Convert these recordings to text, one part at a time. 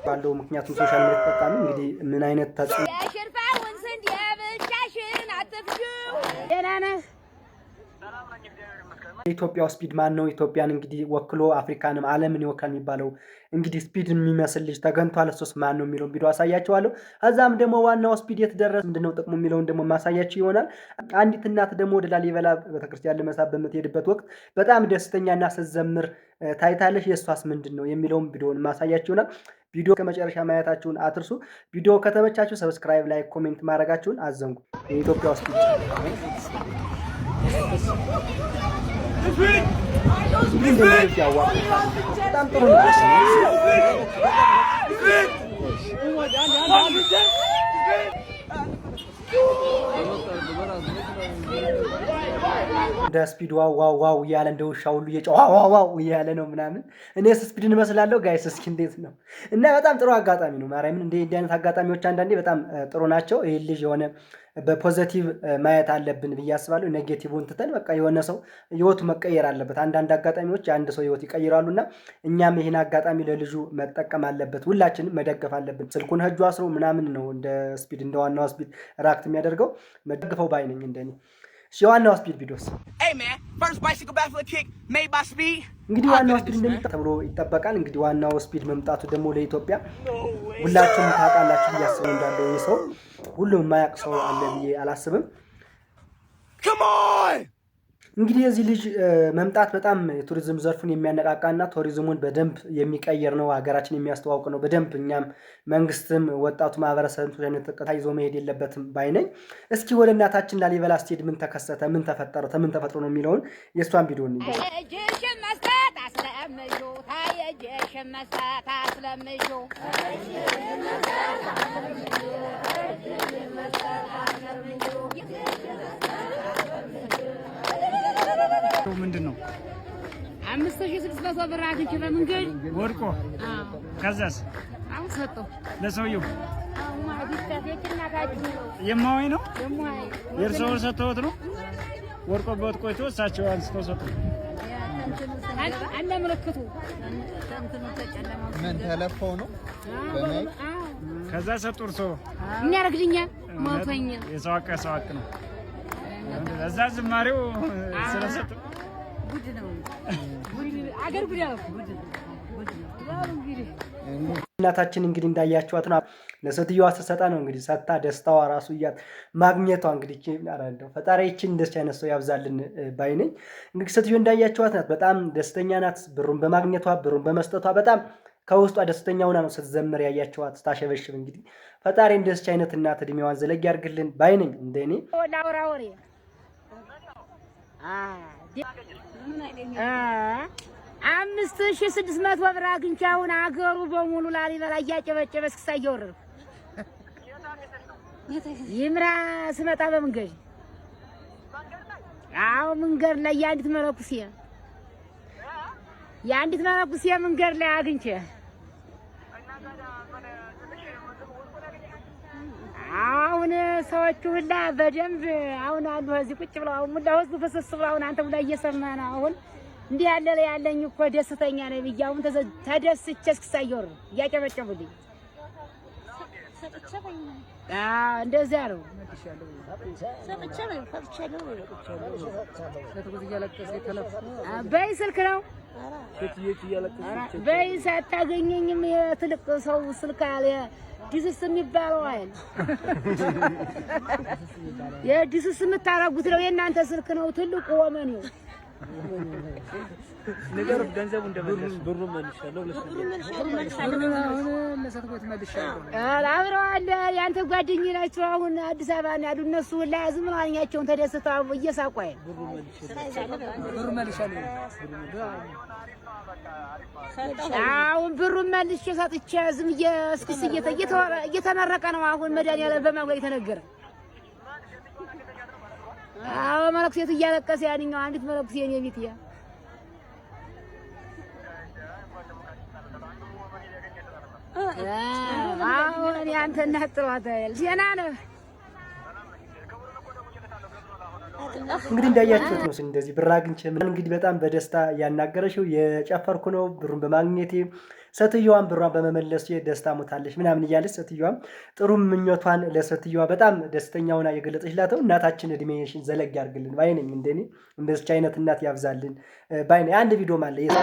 ባለው ምክንያቱም ሶሻል ሚዲያ ተጠቃሚ እንግዲህ ምን አይነት ተጽዕኖ ያሽርፋውን ስንት ያብሻሽን አትፍጁ ደናነ ኢትዮጵያ ስፒድ ማን ነው? ኢትዮጵያን እንግዲህ ወክሎ አፍሪካንም ዓለምን ይወክላል የሚባለው እንግዲህ ስፒድ የሚመስል ልጅ ተገኝቷል። እሱስ ማን ነው የሚለውን ቪዲዮ አሳያችኋለሁ። ከዛም ደግሞ ዋናው ስፒድ የተደረሰ ምንድነው ጥቅሙ የሚለውን ደግሞ ማሳያችሁ ይሆናል። አንዲት እናት ደግሞ ወደ ላሊበላ ቤተክርስቲያን ለመሳብ በምትሄድበት ወቅት በጣም ደስተኛና ስትዘምር ታይታለች። የእሷስ ምንድን ነው የሚለውን ቪዲዮውን ማሳያችሁ ይሆናል። ቪዲዮ ከመጨረሻ ማየታችሁን አትርሱ። ቪዲዮ ከተመቻችሁ ሰብስክራይብ፣ ላይክ፣ ኮሜንት ማድረጋችሁን አዘንጉ። የኢትዮጵያ ስፒድ በጣም ጥሩ ነው። እንደ ስፒድ ዋው እያለ እንደ ውሻ ሁሉ ዋው እያለ ነው ምናምን። እኔስ ስፒድን እመስላለሁ ጋይስ? እስኪ እንዴት ነው? እና በጣም ጥሩ አጋጣሚ ነው። ማርያምን እንዲህ አይነት አጋጣሚዎች አንዳንዴ በጣም ጥሩ ናቸው። ይሄ ልጅ የሆነ በፖዚቲቭ ማየት አለብን ብዬ አስባለሁ። ኔጌቲቭን ትተን በቃ የሆነ ሰው ህይወቱ መቀየር አለበት። አንዳንድ አጋጣሚዎች የአንድ ሰው ህይወት ይቀይራሉና እኛም ይህን አጋጣሚ ለልጁ መጠቀም አለበት። ሁላችንም መደገፍ አለብን። ስልኩን እጁ አስሮ ምናምን ነው እንደ ስፒድ እንደ ዋናው ስፒድ ራክት የሚያደርገው። መደግፈው ባይ ነኝ እንደኔ። የዋናው ስፒድ ቪዲዮስ እንግዲህ ዋናው ስፒድ እንደሚጣ ተብሎ ይጠበቃል። እንግዲህ ዋናው ስፒድ መምጣቱ ደግሞ ለኢትዮጵያ ሁላችሁም ታውቃላችሁ ብዬ አስባለሁ። እንዳለው ይህ ሰው ሁሉም የማያውቅ ሰው አለ ብዬ አላስብም። እንግዲህ የዚህ ልጅ መምጣት በጣም የቱሪዝም ዘርፉን የሚያነቃቃና ቱሪዝሙን በደንብ የሚቀይር ነው። ሀገራችን የሚያስተዋውቅ ነው በደንብ። እኛም መንግስትም ወጣቱ ማህበረሰብ ተከታይ ይዞ መሄድ የለበትም ባይ ነኝ። እስኪ ወደ እናታችን ላሊበላ ስቴድ ምን ተከሰተ፣ ምን ተፈጠረ፣ ምን ተፈጥሮ ነው የሚለውን የእሷን ቪዲዮ ነው። ምንድን ነው 5600 ብር አግኝቼ በመንገድ ወድቆ ከዛስ አሁን ሰጠው ለሰውየው። አሁን የማዋይ ነው የእርሰው ሰጥተውት ነው ወድቆበት ቆይቶ እሳቸው አንስተው ሰጡ። አለ ምልክቱ ምን ተለፈው ነው ከዛ ሰጡ። እርሶ ምን ያደርግልኛል? ሞተኛ የሰው አቅ ነው። እዛ ዝማሬው ስለሰጡ ጉድ ነው። አገር ጉድ ያው እናታችን እንግዲህ እንዳያችኋት ነው ለሰትየዋ ስትሰጣ ነው እንግዲህ ሰጣ ደስታዋ ራሱ ማግኘቷ እንግዲህ አራንደው ፈጣሪያችን እንደዚህ አይነት ሰው ያብዛልን ባይ ነኝ። እንግዲህ ሰትየዋ እንዳያችኋት ናት፣ በጣም ደስተኛ ናት። ብሩን በማግኘቷ ብሩን በመስጠቷ በጣም ከውስጧ ደስተኛ ሆና ነው ስትዘምር ያያችኋት ስታሸበሽብ። እንግዲህ ፈጣሪ እንደዚህ አይነት እናት እድሜዋን ዘለግ ያርግልን ባይ ነኝ እንደኔ። ወላውራውሪ 5600 ብር አግኝቼ አሁን አገሩ በሙሉ ላሊበላ እያጨበጨበ እስክሳ እየወረድኩ ይምራ ስመጣ በመንገድ መንገድ ላይ የአንዲት መነኩሴ መንገድ ላይ አግኝቼ አሁን ሰዎቹ ሁላ በደንብ አሁን አሉ እዚህ ቁጭ ብለው አሁን ሙላ ህዝቡ ፈሰስ ብለው አሁን አንተ ሁላ እየሰማህ ነው። አሁን እንዲህ ያለኝ እኮ ደስተኛ ነኝ ብዬ አሁን ተደስቼ እስክሳየው እያጨበጨቡልኝ እንደዚያ ነው። በይ ስልክ ነው በይ ሳታገኘኝም የትልቅ ሰው ስልክ አለ ዲስስ የሚባለው አይደል? የዲስስ የምታረጉት ነው የእናንተ ስልክ ነው ትልቁ ወመኔው። ነገር ገንዘቡ እንደመለስ ብሩ መልሻለሁ አብረው አለ ያንተ ጓደኞች ናቸው። አሁን አዲስ አበባ ነው ያሉ እነሱ ላይ ዝም ብለው አኛቸውን ተደስተው እየሳቁ አይደል? ብሩ መልሻለሁ አሁን ብሩን መልሼ ሰጥቼ ዝም እስክስ እየተመረቀ ነው። አሁን መድኃኒዓለም በማጉ የተነገረ መለክሴቱ እያለቀሰ ያንኛው አንዲት መለክሴ የኔ ቤትያ አሁን ያንተ እናት ጥሯታል። ዜና ነው እንግዲህ እንዳያችሁት ነው እንደዚህ ብር አግኝቼ እንግዲህ በጣም በደስታ ያናገረሽው የጨፈርኩ ነው ብሩን በማግኘቴ ሴትዮዋን ብሯን በመመለሱ ደስታ ሞታለች ምናምን እያለች ሴትዮዋም ጥሩ ምኞቷን ለሴትዮዋ በጣም ደስተኛ ሆና የገለጸችላት ነው። እናታችን እድሜሽን ዘለግ ያርግልን ባይነኝ እንደኔ እንደዚህ አይነት እናት ያብዛልን ባይነኝ። አንድ ቪዲዮ ማለት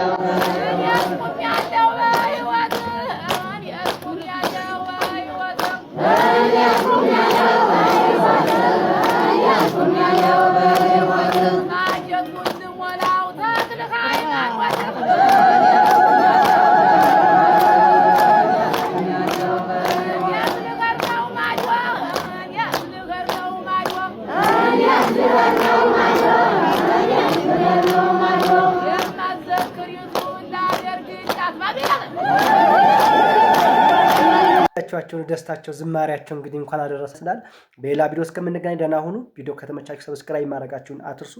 ደስታቸው ዝማሪያቸው እንግዲህ እንኳን አደረሰ ስላል በሌላ ቪዲዮ እስከምንገናኝ ደህና ሁኑ። ቪዲዮ ከተመቻችሁ ሰብስክራይብ ማድረጋችሁን አትርሱ።